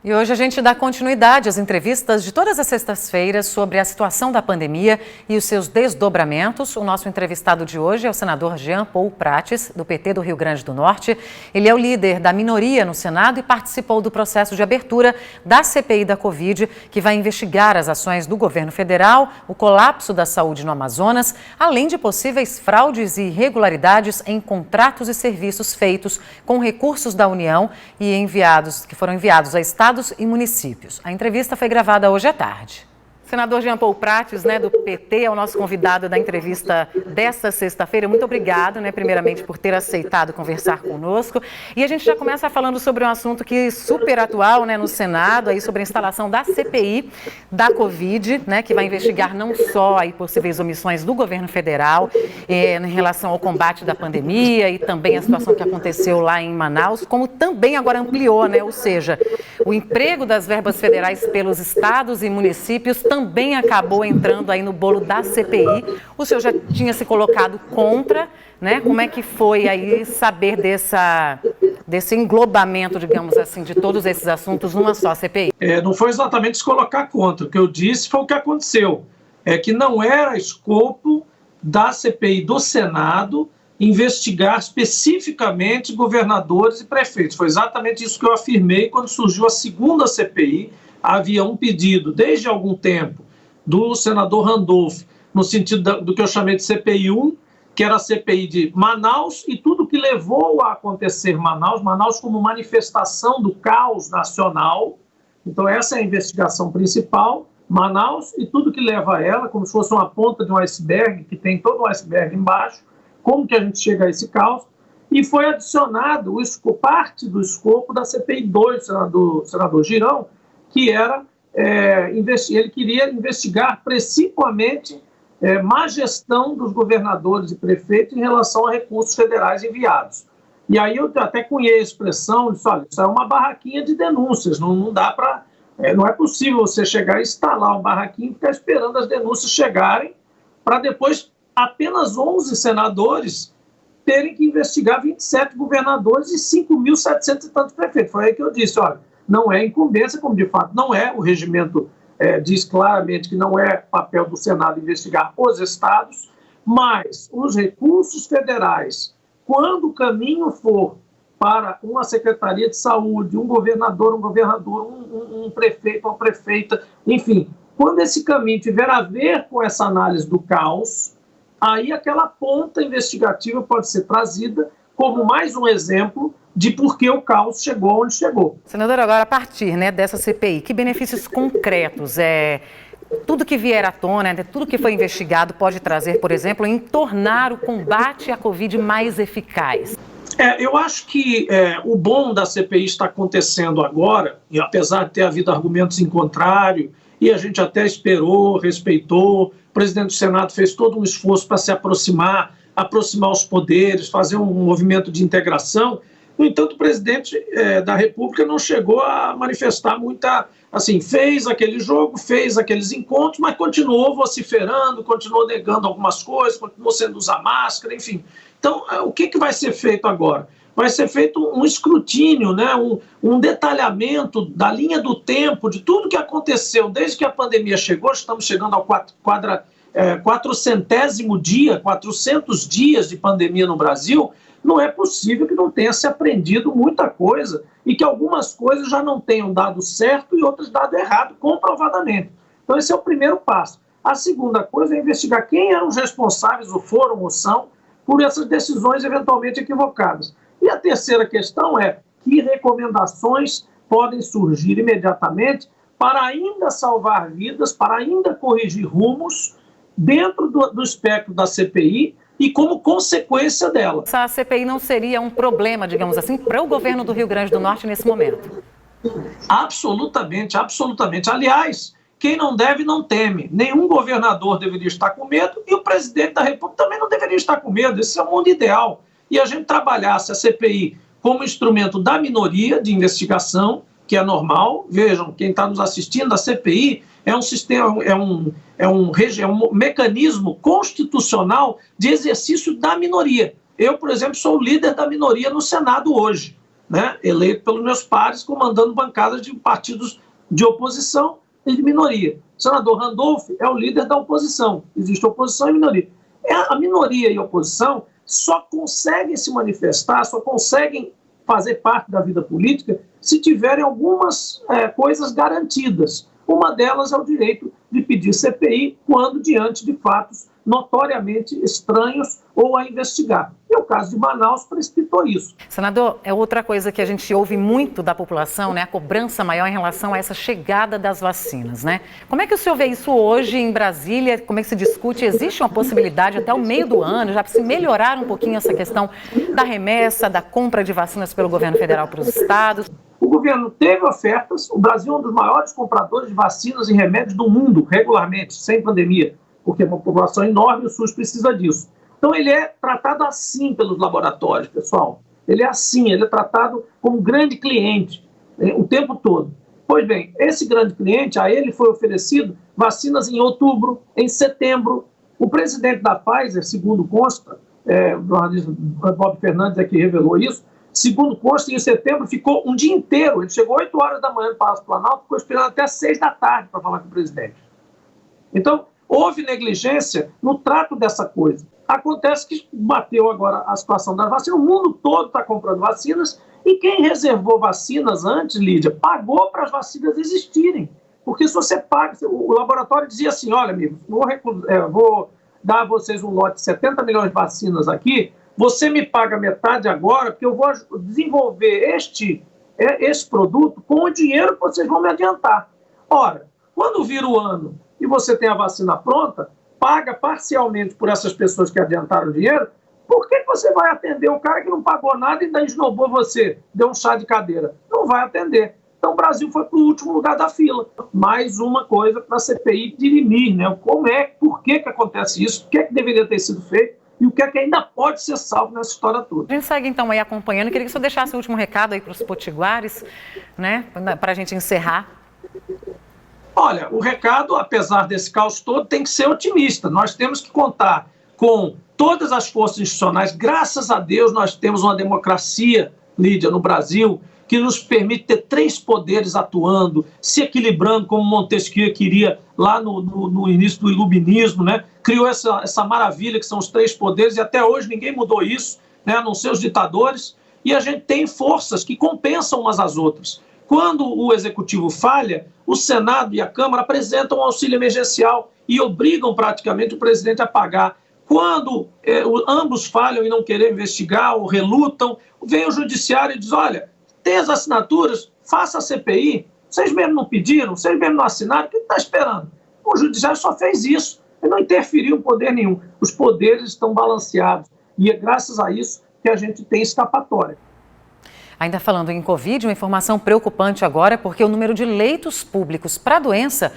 E hoje a gente dá continuidade às entrevistas de todas as sextas-feiras sobre a situação da pandemia e os seus desdobramentos. O nosso entrevistado de hoje é o senador Jean Paul Prates, do PT do Rio Grande do Norte. Ele é o líder da minoria no Senado e participou do processo de abertura da CPI da Covid, que vai investigar as ações do governo federal, o colapso da saúde no Amazonas, além de possíveis fraudes e irregularidades em contratos e serviços feitos com recursos da União e que foram enviados a estados e municípios. A entrevista foi gravada hoje à tarde. Senador Jean Paul Prates, do PT, é o nosso convidado da entrevista desta sexta-feira. Muito obrigado, primeiramente, por ter aceitado conversar conosco. E a gente já começa falando sobre um assunto que é super atual, no Senado, aí sobre a instalação da CPI da Covid, que vai investigar não só aí possíveis omissões do governo federal em relação ao combate da pandemia e também a situação que aconteceu lá em Manaus, como também agora ampliou, ou seja, o emprego das verbas federais pelos estados e municípios também acabou entrando aí no bolo da CPI. O senhor já tinha se colocado contra, Como é que foi aí saber desse englobamento, digamos assim, de todos esses assuntos numa só CPI? Não foi exatamente se colocar contra. O que eu disse foi o que aconteceu. É que não era escopo da CPI do Senado investigar especificamente governadores e prefeitos. Foi exatamente isso que eu afirmei quando surgiu a segunda CPI. Havia um pedido, desde algum tempo, do senador Randolph, no sentido do que eu chamei de CPI-1, que era a CPI de Manaus e tudo que levou a acontecer Manaus como manifestação do caos nacional. Então essa é a investigação principal, Manaus, e tudo que leva a ela, como se fosse uma ponta de um iceberg, que tem todo o iceberg embaixo, como que a gente chega a esse caos. E foi adicionado parte do escopo da CPI-2 do senador Girão, que era, ele queria investigar principalmente má gestão dos governadores e prefeitos em relação a recursos federais enviados. E aí eu até cunhei a expressão, disse, olha, isso é uma barraquinha de denúncias, não dá para... não é possível você chegar e instalar um barraquinho e ficar esperando as denúncias chegarem para depois apenas 11 senadores terem que investigar 27 governadores e 5.700 e tantos prefeitos. Foi aí que eu disse, olha, não é incumbência, como de fato não é, o regimento diz claramente que não é papel do Senado investigar os estados, mas os recursos federais, quando o caminho for para uma secretaria de saúde, um governador, um prefeito, uma prefeita, enfim, quando esse caminho tiver a ver com essa análise do caos, aí aquela ponta investigativa pode ser trazida como mais um exemplo de por que o caos chegou onde chegou. Senador, agora a partir dessa CPI, que benefícios concretos tudo que vier à tona, tudo que foi investigado pode trazer, por exemplo, em tornar o combate à Covid mais eficaz? Eu acho que o bom da CPI está acontecendo agora, e apesar de ter havido argumentos em contrário, e a gente até esperou, respeitou, o presidente do Senado fez todo um esforço para se aproximar os poderes, fazer um movimento de integração. No entanto, o presidente da República não chegou a manifestar muita... Assim, fez aquele jogo, fez aqueles encontros, mas continuou vociferando, continuou negando algumas coisas, continuou sendo usar máscara, enfim. Então, o que vai ser feito agora? Vai ser feito um escrutínio, um detalhamento da linha do tempo, de tudo que aconteceu desde que a pandemia chegou. Estamos chegando ao 400º dia, 400 dias de pandemia no Brasil. Não é possível que não tenha se aprendido muita coisa e que algumas coisas já não tenham dado certo e outras dado errado, comprovadamente. Então esse é o primeiro passo. A segunda coisa é investigar quem eram os responsáveis, ou foram ou são, por essas decisões eventualmente equivocadas. E a terceira questão é que recomendações podem surgir imediatamente para ainda salvar vidas, para ainda corrigir rumos dentro do espectro da CPI, e como consequência dela. Essa CPI não seria um problema, digamos assim, para o governo do Rio Grande do Norte nesse momento? Absolutamente, absolutamente. Aliás, quem não deve não teme. Nenhum governador deveria estar com medo e o presidente da República também não deveria estar com medo. Esse é o mundo ideal. E a gente trabalhasse a CPI como instrumento da minoria de investigação, que é normal. Vejam, quem está nos assistindo, a CPI é um sistema, é um mecanismo constitucional de exercício da minoria. Eu, por exemplo, sou o líder da minoria no Senado hoje. né, eleito pelos meus pares, comandando bancadas de partidos de oposição e de minoria. O senador Randolph é o líder da oposição. Existe oposição e minoria. A minoria e a oposição só conseguem se manifestar, só conseguem fazer parte da vida política se tiverem algumas coisas garantidas. Uma delas é o direito de pedir CPI quando diante de fatos notoriamente estranhos ou a investigar. E o caso de Manaus precipitou isso. Senador, é outra coisa que a gente ouve muito da população, né? A cobrança maior em relação a essa chegada das vacinas, né? Como é que o senhor vê isso hoje em Brasília? Como é que se discute? Existe uma possibilidade até o meio do ano, já para se melhorar um pouquinho essa questão da remessa, da compra de vacinas pelo governo federal para os estados? O governo teve ofertas, o Brasil é um dos maiores compradores de vacinas e remédios do mundo, regularmente, sem pandemia, porque é uma população enorme e o SUS precisa disso. Então ele é tratado assim pelos laboratórios, pessoal. Ele é assim, ele é tratado como um grande cliente o tempo todo. Pois bem, esse grande cliente, a ele foi oferecido vacinas em outubro, em setembro. O presidente da Pfizer, segundo consta, o jornalista Bob Fernandes é que revelou isso, segundo consta, em setembro ficou um dia inteiro. Ele chegou 8 horas da manhã no Palácio Planalto, ficou esperando até 6 da tarde para falar com o presidente. Então, houve negligência no trato dessa coisa. Acontece que bateu agora a situação das vacinas, o mundo todo está comprando vacinas e quem reservou vacinas antes, Lídia, pagou para as vacinas existirem. Porque se você paga, o laboratório dizia assim, olha, amigo, vou dar a vocês um lote de 70 milhões de vacinas aqui, você me paga metade agora, porque eu vou desenvolver esse produto com o dinheiro que vocês vão me adiantar. Ora, quando vira o ano e você tem a vacina pronta, paga parcialmente por essas pessoas que adiantaram o dinheiro, por que você vai atender o cara que não pagou nada e ainda esnobou você, deu um chá de cadeira? Não vai atender. Então o Brasil foi para o último lugar da fila. Mais uma coisa para a CPI dirimir, né? Por que acontece isso, o que deveria ter sido feito e o que ainda pode ser salvo nessa história toda. A gente segue então aí acompanhando. Queria que o senhor deixasse o último recado aí para os potiguares, né? Para a gente encerrar. Olha, o recado, apesar desse caos todo, tem que ser otimista. Nós temos que contar com todas as forças institucionais. Graças a Deus, nós temos uma democracia, Lídia, no Brasil, que nos permite ter 3 poderes atuando, se equilibrando, como Montesquieu queria lá no início do iluminismo, né? Criou essa maravilha que são os 3 poderes, e até hoje ninguém mudou isso, né? A não ser os ditadores. E a gente tem forças que compensam umas às outras. Quando o Executivo falha, o Senado e a Câmara apresentam um auxílio emergencial e obrigam praticamente o presidente a pagar. Quando ambos falham e não querem investigar ou relutam, vem o Judiciário e diz, olha, tem as assinaturas, faça a CPI, vocês mesmo não pediram, vocês mesmo não assinaram, o que está esperando? O Judiciário só fez isso, ele não interferiu em poder nenhum. Os poderes estão balanceados e é graças a isso que a gente tem escapatória. Ainda falando em Covid, uma informação preocupante agora, porque o número de leitos públicos para a doença